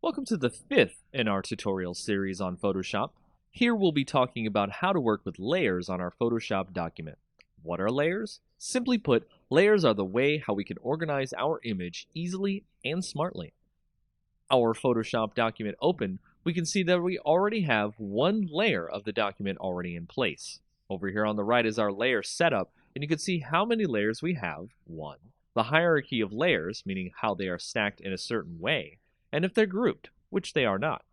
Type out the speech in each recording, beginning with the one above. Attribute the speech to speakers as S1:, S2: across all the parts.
S1: Welcome to the fifth in our tutorial series on Photoshop. Here we'll be talking about how to work with layers on our Photoshop document. What are layers? Simply put, layers are the way how we can organize our image easily and smartly. Our Photoshop document open, we can see that we already have one layer of the document already in place. Over here on the right is our layer setup, and you can see how many layers we have. One. The hierarchy of layers, meaning how they are stacked in a certain way, and if they're grouped, which they are not.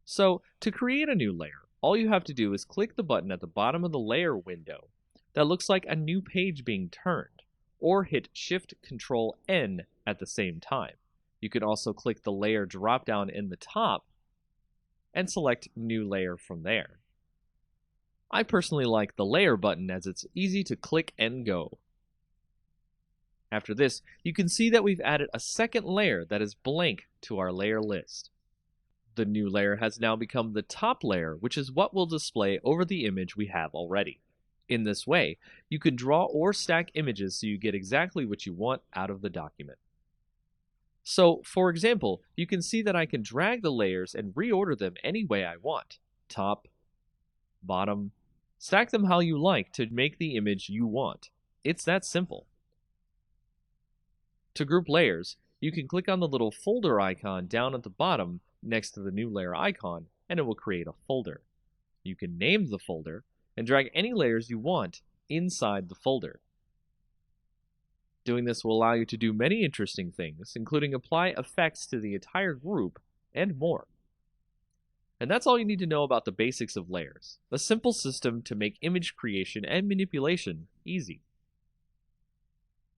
S1: So, to create a new layer, all you have to do is click the button at the bottom of the layer window that looks like a new page being turned, or hit Shift-Control-N at the same time. You can also click the layer drop-down in the top and select New Layer from there. I personally like the Layer button as it's easy to click and go. After this, you can see that we've added a second layer that is blank to our layer list. The new layer has now become the top layer, which is what will display over the image we have already. In this way, you can draw or stack images so you get exactly what you want out of the document. So, for example, you can see that I can drag the layers and reorder them any way I want. Top, bottom, stack them how you like to make the image you want. It's that simple. To group layers, you can click on the little folder icon down at the bottom next to the new layer icon, and it will create a folder. You can name the folder and drag any layers you want inside the folder. Doing this will allow you to do many interesting things, including apply effects to the entire group and more. And that's all you need to know about the basics of layers, a simple system to make image creation and manipulation easy.